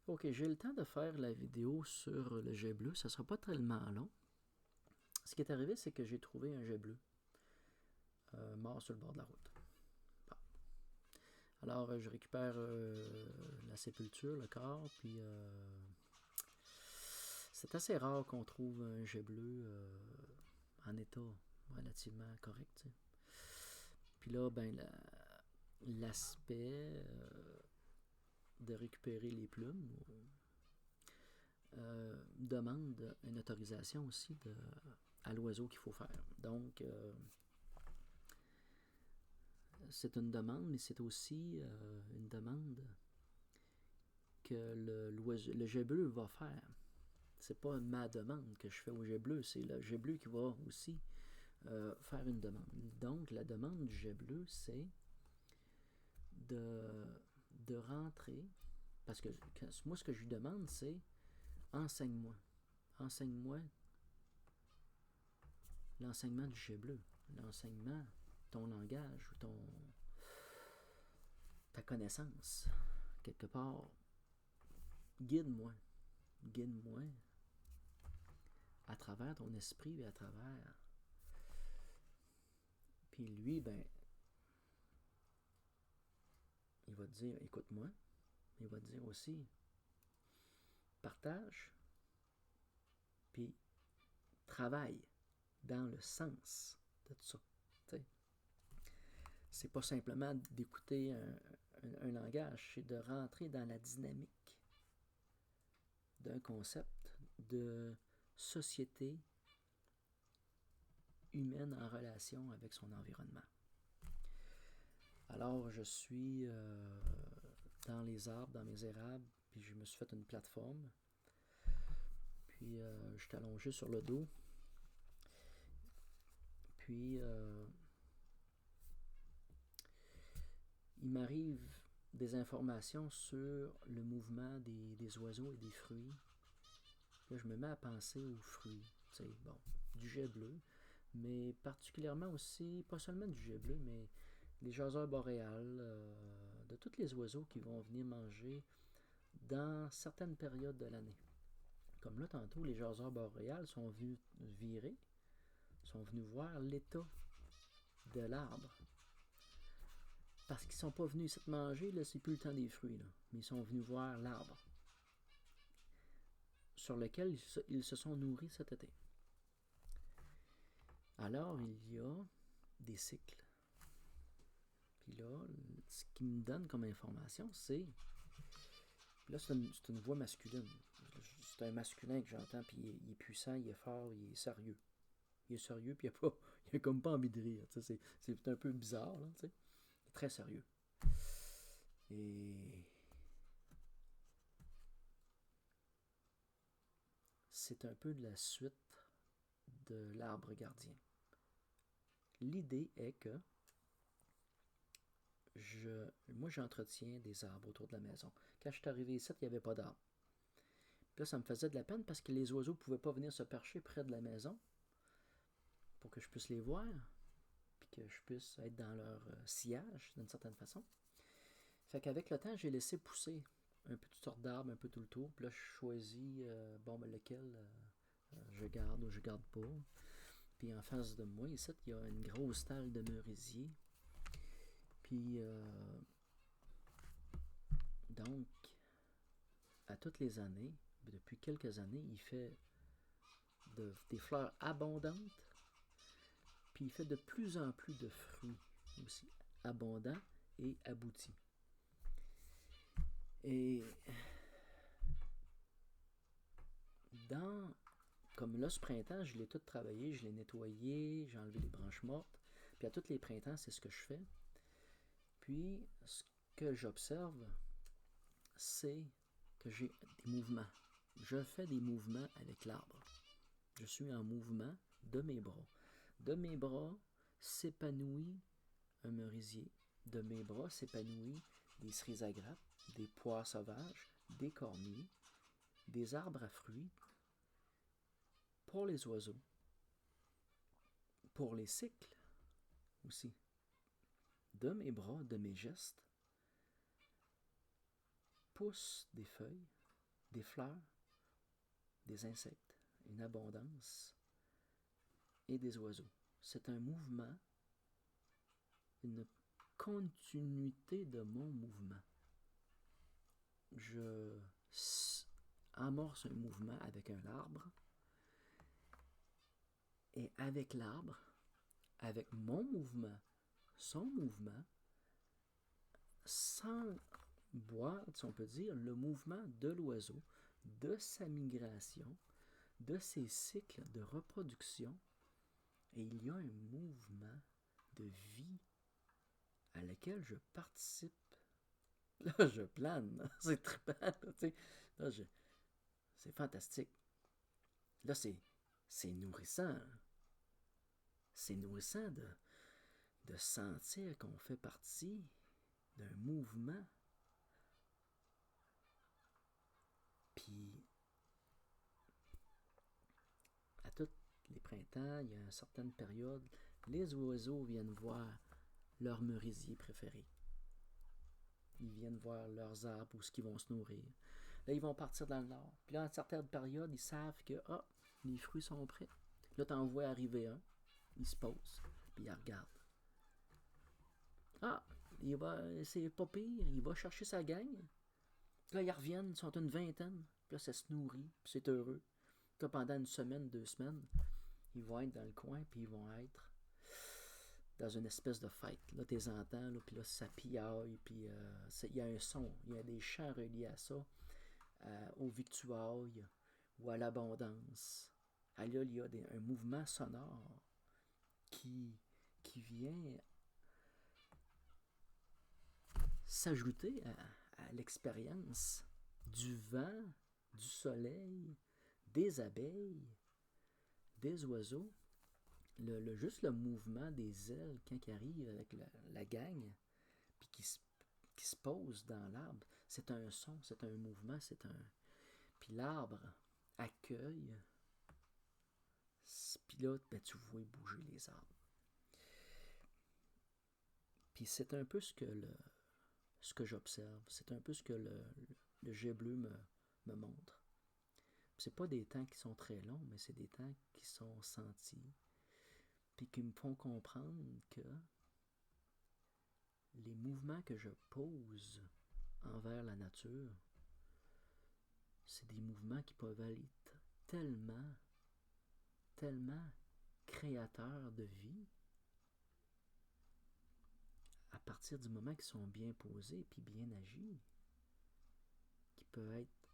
Ok, j'ai le temps de faire la vidéo sur le jet bleu. Ça sera pas tellement long. Ce qui est arrivé, c'est que j'ai trouvé un jet bleu mort sur le bord de la route. Bon. Alors, je récupère la sépulture, le corps, puis c'est assez rare qu'on trouve un jet bleu en état relativement correct. T'sais. Puis là, ben, l'aspect de récupérer les plumes demande une autorisation aussi à l'oiseau qu'il faut faire. Donc, c'est une demande, mais c'est aussi une demande que le jet bleu va faire. C'est pas ma demande que je fais au jet bleu, c'est le jet bleu qui va aussi faire une demande. Donc, la demande du jet bleu, c'est de rentrer, parce que moi, ce que je lui demande, c'est enseigne-moi. Enseigne-moi l'enseignement du jet bleu. L'enseignement, ton langage, ta connaissance. Quelque part, guide-moi. Guide-moi à travers ton esprit et à travers. Puis lui, ben, il va te dire, écoute-moi. Il va te dire aussi, partage, puis travaille dans le sens de tout ça. T'sais. C'est pas simplement d'écouter un langage, c'est de rentrer dans la dynamique d'un concept de société humaine en relation avec son environnement. Alors, je suis dans les arbres, dans mes érables, puis je me suis fait une plateforme. Puis, je suis allongé sur le dos. Puis, il m'arrive des informations sur le mouvement des oiseaux et des fruits. Là, je me mets à penser aux fruits. Tu sais, bon, du jet bleu, mais particulièrement aussi, pas seulement du jet bleu, mais les jaseurs boréales, de tous les oiseaux qui vont venir manger dans certaines périodes de l'année. Comme là, tantôt, les jaseurs boréales sont venus virer, sont venus voir l'état de l'arbre. Parce qu'ils ne sont pas venus ici te manger, là, c'est plus le temps des fruits, là. Mais ils sont venus voir l'arbre sur lequel ils se sont nourris cet été. Alors, il y a des cycles. Puis là, ce qui me donne comme information, c'est... Là, c'est une voix masculine. C'est un masculin que j'entends, puis il est puissant, il est fort, il est sérieux. Il est sérieux, puis il a comme pas envie de rire. C'est un peu bizarre, là, t'sais. Il est très sérieux. Et... c'est un peu de la suite de l'arbre gardien. L'idée est que moi, j'entretiens des arbres autour de la maison. Quand je suis arrivé ici, il n'y avait pas d'arbres. Puis là, ça me faisait de la peine parce que les oiseaux ne pouvaient pas venir se percher près de la maison pour que je puisse les voir, puis que je puisse être dans leur sillage, d'une certaine façon. Fait qu'avec le temps, j'ai laissé pousser un peu toutes sortes d'arbres, un peu tout le tour. Puis là, je choisis lequel je garde ou je garde pas. Puis en face de moi, ici, il y a une grosse talle de merisier. Puis, donc, à toutes les années, depuis quelques années, il fait des fleurs abondantes. Puis il fait de plus en plus de fruits aussi, abondants et aboutis. Et comme là, ce printemps, je l'ai tout travaillé, je l'ai nettoyé, j'ai enlevé les branches mortes. Puis à tous les printemps, c'est ce que je fais. Puis, ce que j'observe, c'est que j'ai des mouvements. Je fais des mouvements avec l'arbre. Je suis en mouvement de mes bras. De mes bras s'épanouit un merisier. De mes bras s'épanouit des cerises à grappes, des poires sauvages, des cormiers, des arbres à fruits, pour les oiseaux, pour les cycles aussi. De mes bras, de mes gestes, poussent des feuilles, des fleurs, des insectes, une abondance et des oiseaux. C'est un mouvement, une continuité de mon mouvement. Je amorce un mouvement avec un arbre et avec l'arbre, avec mon mouvement, son mouvement, sans boire, si on peut dire, le mouvement de l'oiseau, de sa migration, de ses cycles de reproduction, et il y a un mouvement de vie à laquelle je participe. Là, je plane, c'est trippant, tu sais. Là, c'est fantastique. Là, c'est nourrissant. C'est nourrissant de sentir qu'on fait partie d'un mouvement. Puis, à tous les printemps, il y a une certaine période, les oiseaux viennent voir leur merisier préféré. Ils viennent voir leurs arbres où ils vont se nourrir. Là, ils vont partir dans le nord. Puis là, à une certaine période, ils savent que les fruits sont prêts. Là, t'en vois arriver un. Il se pose, puis il regarde. C'est pas pire. Il va chercher sa gang. Puis là, ils reviennent, ils sont une vingtaine. Puis là, ça se nourrit, puis c'est heureux. Puis là, pendant une semaine, 2 semaines, ils vont être dans le coin, puis ils vont être dans une espèce de fête. Là, tu les entends, là, puis là, ça piaille, puis il y a un son, il y a des chants reliés à ça, aux victuailles ou à l'abondance. Là, il y a un mouvement sonore qui vient s'ajouter à l'expérience du vent, du soleil, des abeilles, des oiseaux. Juste le mouvement des ailes quand ils arrivent avec la gang, puis qui se pose dans l'arbre, c'est un son, c'est un mouvement, Puis l'arbre accueille, puis là, tu vois bouger les arbres. Puis c'est un peu ce que j'observe, c'est un peu ce que le jet bleu me montre. Puis c'est pas des temps qui sont très longs, mais c'est des temps qui sont sentis, puis qui me font comprendre que les mouvements que je pose envers la nature, c'est des mouvements qui peuvent être tellement, tellement créateurs de vie à partir du moment qu'ils sont bien posés puis bien agis, qui peuvent être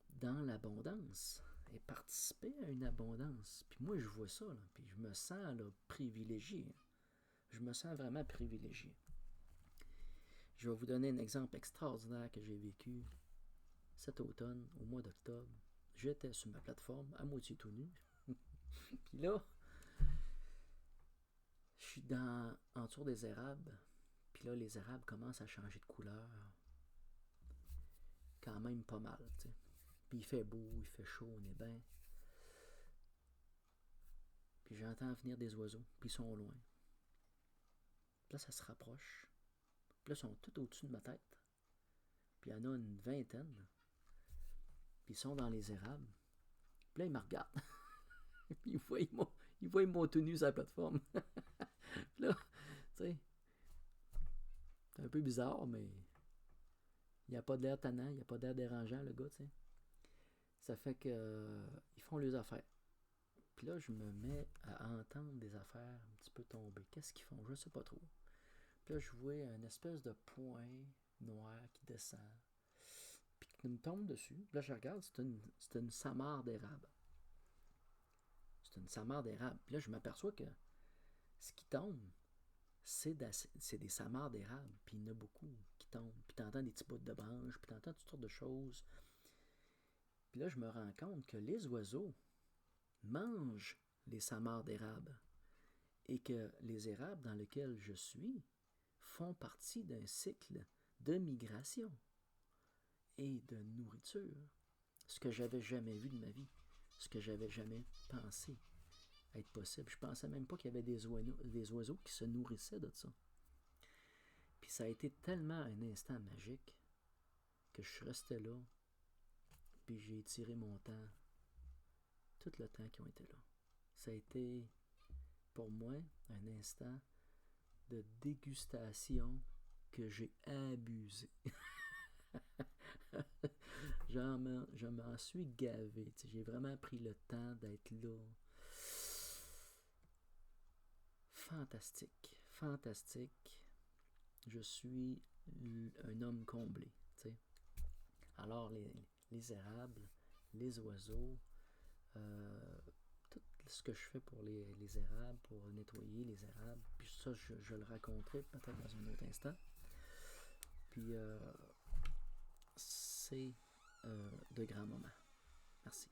dans l'abondance et participer à une abondance. Puis moi, je vois ça, là, puis je me sens là, privilégié. Je me sens vraiment privilégié. Je vais vous donner un exemple extraordinaire que j'ai vécu cet automne, au mois d'octobre. J'étais sur ma plateforme, à moitié tout nu. Puis là, je suis en dessous des érables. Puis là, les érables commencent à changer de couleur. Quand même pas mal, tu sais. Puis il fait beau, il fait chaud, on est bien. Puis j'entends venir des oiseaux, puis ils sont loin. Puis là, ça se rapproche. Puis là, ils sont tout au-dessus de ma tête. Puis il y en a une vingtaine. Puis ils sont dans les érables. Puis là, ils me regardent. Puis ils voient mon tenue sur la plateforme. Puis là, tu sais, c'est un peu bizarre, mais il n'y a pas de l'air tannant, il n'y a pas d'air dérangeant, le gars, tu sais. Ça fait que ils font leurs affaires. Puis là, je me mets à entendre des affaires un petit peu tomber. Qu'est-ce qu'ils font? Je ne sais pas trop. Puis là, je vois une espèce de point noir qui descend, puis qui me tombe dessus. Puis là, je regarde, c'est une samarre d'érable. C'est une samarre d'érable. Puis là, je m'aperçois que ce qui tombe, c'est des samarres d'érable. Puis il y en a beaucoup qui tombent. Puis tu entends des petits bouts de branches, puis tu entends toutes sortes de choses. Puis là, je me rends compte que les oiseaux mangent les samarres d'érable et que les érables dans lesquels je suis font partie d'un cycle de migration et de nourriture. Ce que j'avais jamais vu de ma vie, ce que j'avais jamais pensé être possible. Je pensais même pas qu'il y avait des oiseaux qui se nourrissaient de ça. Puis ça a été tellement un instant magique que je suis resté là Puis j'ai tiré mon temps, tout le temps qui ont été là. Ça a été, pour moi, un instant de dégustation que j'ai abusé. Je m'en suis gavé. J'ai vraiment pris le temps d'être là. Fantastique. Fantastique. Je suis un homme comblé. T'sais. Alors, les érables, les oiseaux, tout ce que je fais pour les érables, pour nettoyer les érables, puis ça, je le raconterai peut-être dans un autre instant. Puis, c'est de grands moments. Merci.